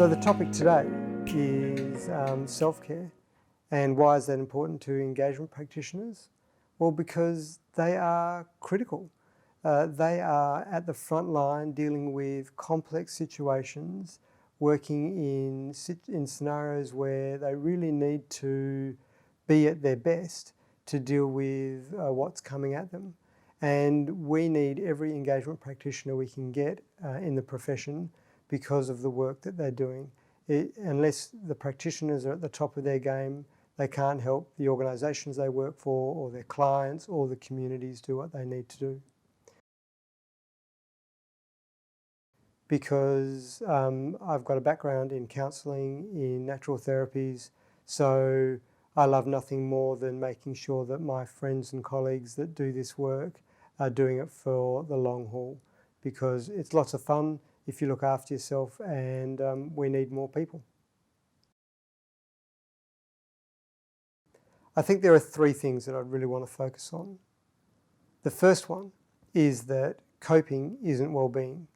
So the topic today is self-care, and why is that important to engagement practitioners? Well, because they are critical. They are at the front line dealing with complex situations, working in scenarios where they really need to be at their best to deal with what's coming at them. And we need every engagement practitioner we can get in the profession because of the work that they're doing. Unless the practitioners are at the top of their game, they can't help the organisations they work for or their clients or the communities do what they need to do. Because I've got a background in counselling, in natural therapies, so I love nothing more than making sure that my friends and colleagues that do this work are doing it for the long haul, because it's lots of fun if you look after yourself, and we need more people. I think there are three things that I really want to focus on. The first one is that coping isn't well-being,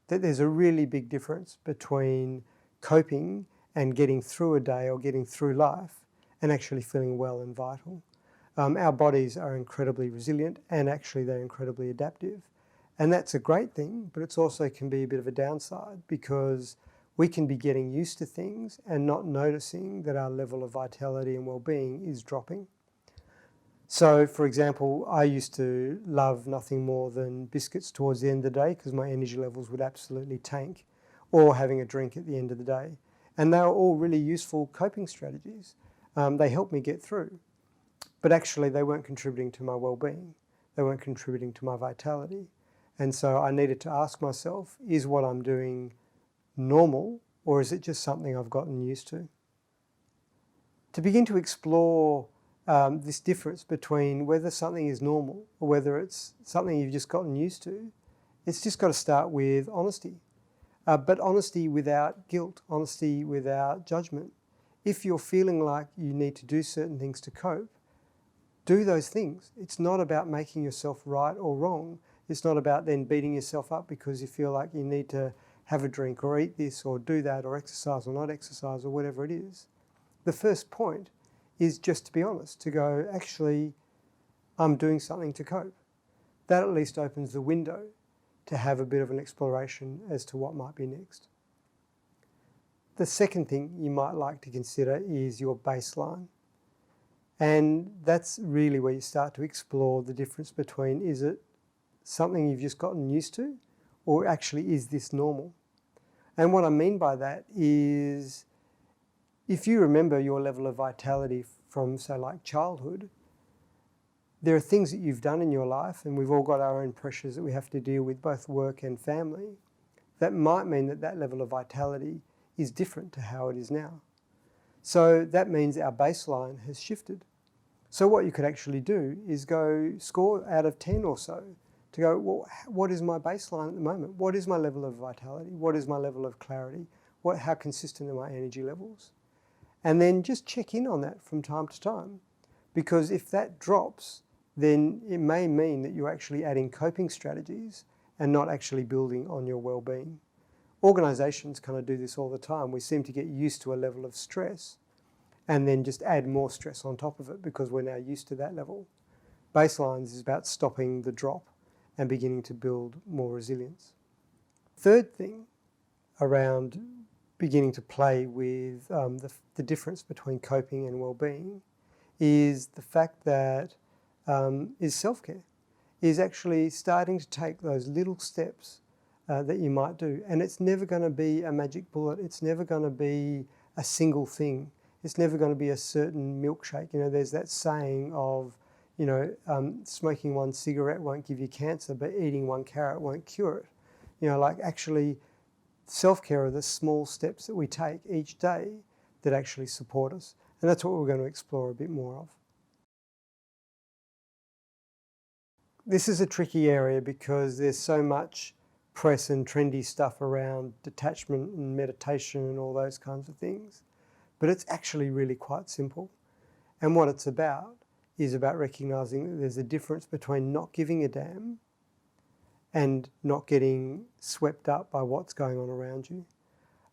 that there's a really big difference between coping and getting through a day or getting through life and actually feeling well and vital. Our bodies are incredibly resilient, and actually they're incredibly adaptive. And that's a great thing, but it also can be a bit of a downside, because we can be getting used to things and not noticing that our level of vitality and well-being is dropping. So, for example, I used to love nothing more than biscuits towards the end of the day because my energy levels would absolutely tank, or having a drink at the end of the day. And they were all really useful coping strategies. They helped me get through, but actually they weren't contributing to my well-being. They weren't contributing to my vitality. And so I needed to ask myself, is what I'm doing normal, or is it just something I've gotten used to? To begin to explore this difference between whether something is normal or whether it's something you've just gotten used to, it's just got to start with honesty. But honesty without guilt, honesty without judgment. If you're feeling like you need to do certain things to cope, do those things. It's not about making yourself right or wrong. It's not about then beating yourself up because you feel like you need to have a drink or eat this or do that or exercise or not exercise or whatever it is. The first point is just to be honest, to go, actually, I'm doing something to cope. That at least opens the window to have a bit of an exploration as to what might be next. The second thing you might like to consider is your baseline. And that's really where you start to explore the difference between, is it something you've just gotten used to, or actually is this normal? And what I mean by that is, if you remember your level of vitality from, say, like childhood, there are things that you've done in your life, and we've all got our own pressures that we have to deal with, both work and family, that might mean that that level of vitality is different to how it is now. So that means our baseline has shifted. So what you could actually do is go score out of 10 or so to go, well, what is my baseline at the moment? What is my level of vitality? What is my level of clarity? How consistent are my energy levels? And then just check in on that from time to time. Because if that drops, then it may mean that you're actually adding coping strategies and not actually building on your well-being. Organisations kind of do this all the time. We seem to get used to a level of stress and then just add more stress on top of it because we're now used to that level. Baselines is about stopping the drop and beginning to build more resilience. Third thing around beginning to play with the difference between coping and well-being is the fact that is self-care, is actually starting to take those little steps that you might do. And it's never going to be a magic bullet. It's never going to be a single thing. It's never going to be a certain milkshake. You know, there's that saying of, you know, smoking one cigarette won't give you cancer, but eating one carrot won't cure it. You know, like actually self-care are the small steps that we take each day that actually support us. And that's what we're going to explore a bit more of. This is a tricky area because there's so much press and trendy stuff around detachment and meditation and all those kinds of things. But it's actually really quite simple. And what it's about is about recognising that there's a difference between not giving a damn and not getting swept up by what's going on around you.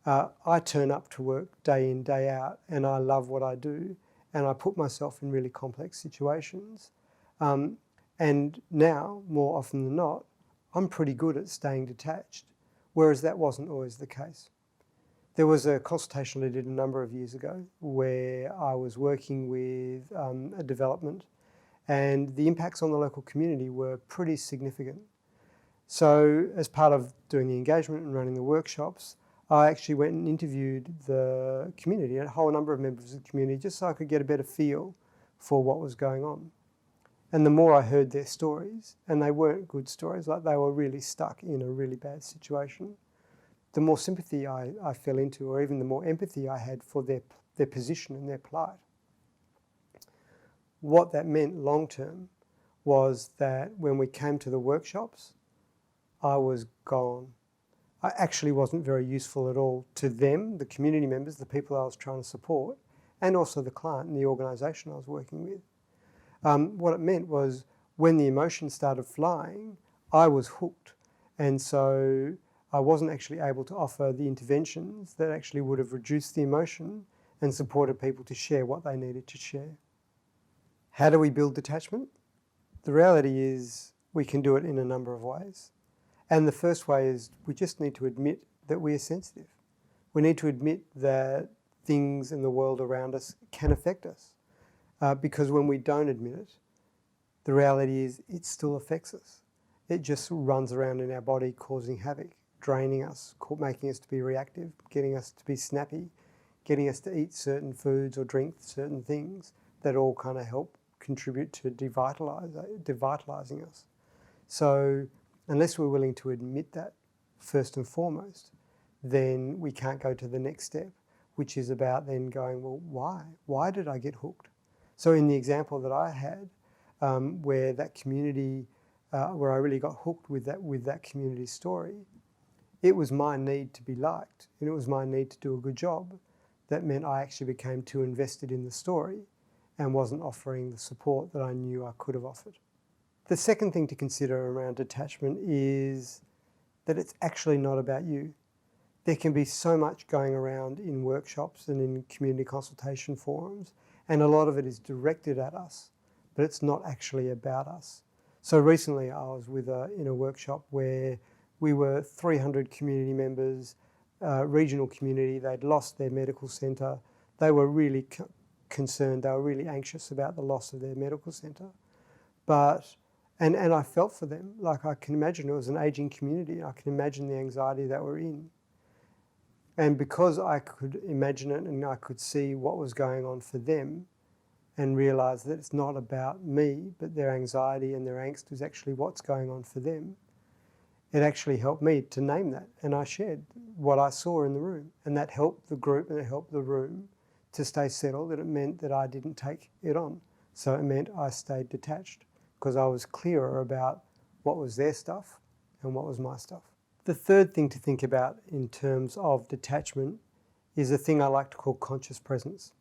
I turn up to work day in, day out, and I love what I do, and I put myself in really complex situations. And now, more often than not, I'm pretty good at staying detached, whereas that wasn't always the case. There was a consultation I did a number of years ago where I was working with a development, and the impacts on the local community were pretty significant. So as part of doing the engagement and running the workshops, I actually went and interviewed the community, a whole number of members of the community, just so I could get a better feel for what was going on. And the more I heard their stories, and they weren't good stories, like they were really stuck in a really bad situation, the more sympathy I fell into, or even the more empathy I had for their position and their plight. What that meant long term was that when we came to the workshops, I was gone. I actually wasn't very useful at all to them, the community members, the people I was trying to support, and also the client and the organisation I was working with. What it meant was when the emotions started flying, I was hooked. And so I wasn't actually able to offer the interventions that actually would have reduced the emotion and supported people to share what they needed to share. How do we build detachment? The reality is we can do it in a number of ways. And the first way is we just need to admit that we are sensitive. We need to admit that things in the world around us can affect us. Because when we don't admit it, the reality is it still affects us. It just runs around in our body causing havoc, draining us, making us to be reactive, getting us to be snappy, getting us to eat certain foods or drink certain things that all kind of help contribute to devitalizing us. So unless we're willing to admit that first and foremost, then we can't go to the next step, which is about then going, well, why? Why did I get hooked? So in the example that I had, where that community, where I really got hooked with that community story, it was my need to be liked, and it was my need to do a good job that meant I actually became too invested in the story and wasn't offering the support that I knew I could have offered. The second thing to consider around detachment is that it's actually not about you. There can be so much going around in workshops and in community consultation forums, and a lot of it is directed at us, but it's not actually about us. So recently I was in a workshop where we were 300 community members, regional community. They'd lost their medical centre. They were really concerned. They were really anxious about the loss of their medical centre. And I felt for them. Like, I can imagine it was an ageing community. I can imagine the anxiety that we're in. And because I could imagine it and I could see what was going on for them and realise that it's not about me, but their anxiety and their angst is actually what's going on for them, it actually helped me to name that. And I shared what I saw in the room. And that helped the group and it helped the room to stay settled. And it meant that I didn't take it on. So it meant I stayed detached because I was clearer about what was their stuff and what was my stuff. The third thing to think about in terms of detachment is a thing I like to call conscious presence.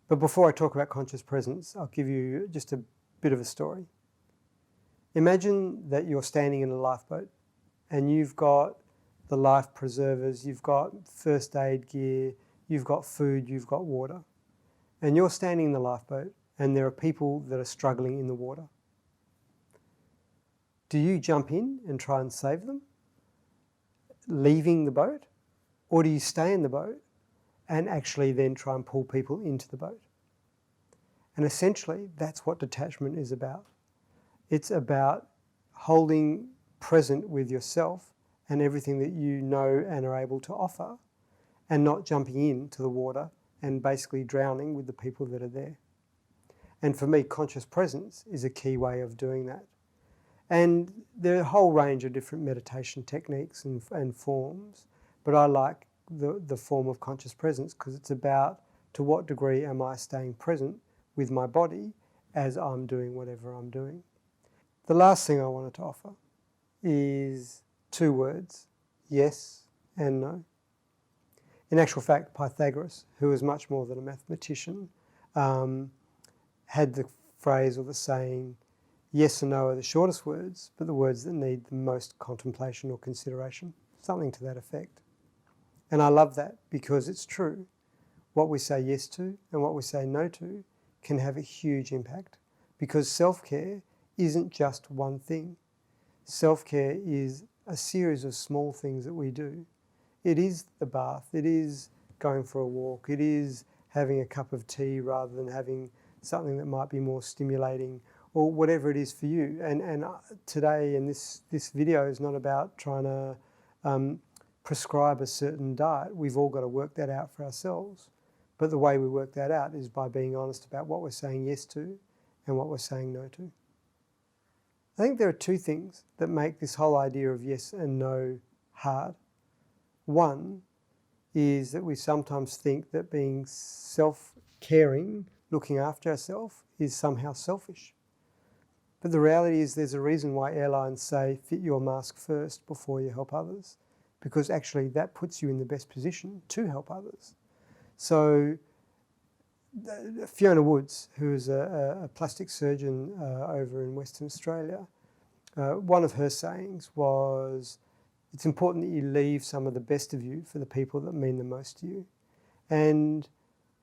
But before I talk about conscious presence, I'll give you just a bit of a story. Imagine that you're standing in a lifeboat and you've got the life preservers, you've got first aid gear, you've got food, you've got water. And you're standing in the lifeboat and there are people that are struggling in the water. Do you jump in and try and save them, leaving the boat? Or do you stay in the boat and actually then try and pull people into the boat? And essentially, that's what detachment is about. It's about holding present with yourself and everything that you know and are able to offer, and not jumping into the water and basically drowning with the people that are there. And for me, conscious presence is a key way of doing that. And there are a whole range of different meditation techniques and forms, but I like the form of conscious presence because it's about to what degree am I staying present with my body as I'm doing whatever I'm doing. The last thing I wanted to offer is 2 words, yes and no. In actual fact, Pythagoras, who was much more than a mathematician, had the phrase or the saying, yes and no are the shortest words, but the words that need the most contemplation or consideration, something to that effect. And I love that because it's true. What we say yes to and what we say no to can have a huge impact, because self-care isn't just one thing. Self-care is a series of small things that we do. It is the bath, it is going for a walk, it is having a cup of tea rather than having something that might be more stimulating, or whatever it is for you. And today in this video is not about trying to prescribe a certain diet. We've all got to work that out for ourselves. But the way we work that out is by being honest about what we're saying yes to and what we're saying no to. I think there are two things that make this whole idea of yes and no hard. One is that we sometimes think that being self-caring, looking after ourselves, is somehow selfish. But the reality is there's a reason why airlines say fit your mask first before you help others, because actually that puts you in the best position to help others. So Fiona Woods, who is a plastic surgeon over in Western Australia, one of her sayings was, it's important that you leave some of the best of you for the people that mean the most to you. And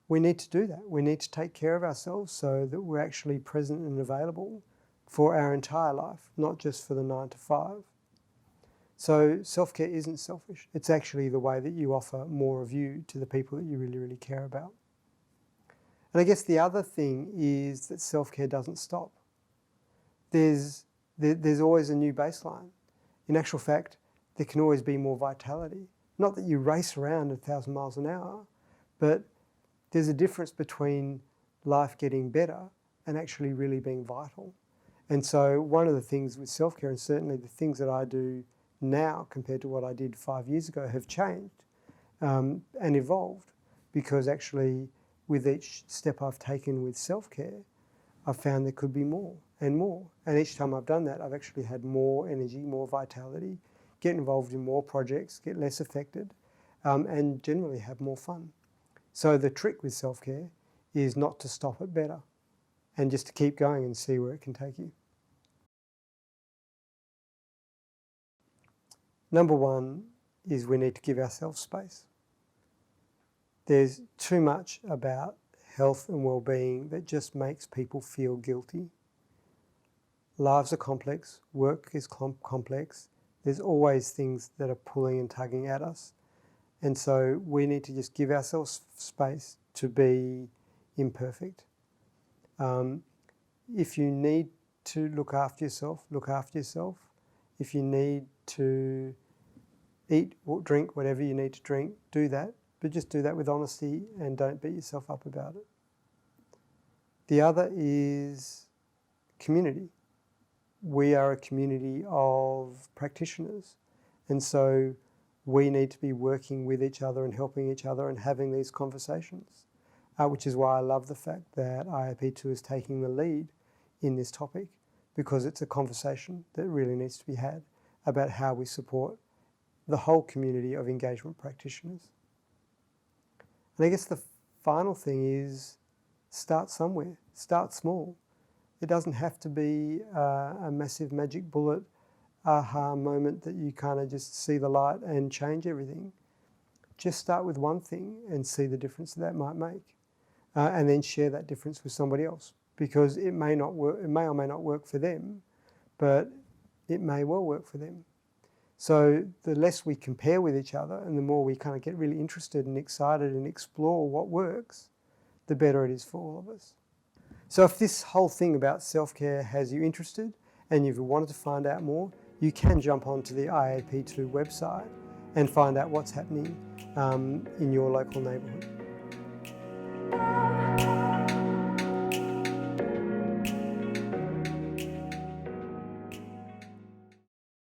we need to do that. We need to take care of ourselves so that we're actually present and available for our entire life, not just for the 9 to 5. So self-care isn't selfish. It's actually the way that you offer more of you to the people that you really, really care about. And I guess the other thing is that self-care doesn't stop. There's always a new baseline. In actual fact, there can always be more vitality. Not that you race around 1,000 miles an hour, but there's a difference between life getting better and actually really being vital. And so one of the things with self-care, and certainly the things that I do now compared to what I did 5 years ago, have changed and evolved, because actually with each step I've taken with self-care, I've found there could be more and more. And each time I've done that, I've actually had more energy, more vitality, get involved in more projects, get less affected, and generally have more fun. So the trick with self-care is not to stop it better and just to keep going and see where it can take you. Number one is we need to give ourselves space. There's too much about health and well-being that just makes people feel guilty. Lives are complex, work is complex. There's always things that are pulling and tugging at us. And so we need to just give ourselves space to be imperfect. If you need to look after yourself, look after yourself. If you need to eat or drink whatever you need to drink, do that. But just do that with honesty and don't beat yourself up about it. The other is community. We are a community of practitioners. And so we need to be working with each other and helping each other and having these conversations, which is why I love the fact that IAP2 is taking the lead in this topic, because it's a conversation that really needs to be had about how we support the whole community of engagement practitioners. And I guess the final thing is start somewhere, start small. It doesn't have to be a massive magic bullet aha moment that you kind of just see the light and change everything. Just start with one thing and see the difference that might make, and then share that difference with somebody else, because it may not work, it may or may not work for them, but it may well work for them. So the less we compare with each other and the more we kind of get really interested and excited and explore what works, the better it is for all of us. So if this whole thing about self-care has you interested and you've wanted to find out more, you can jump onto the IAP2 website and find out what's happening in your local neighbourhood.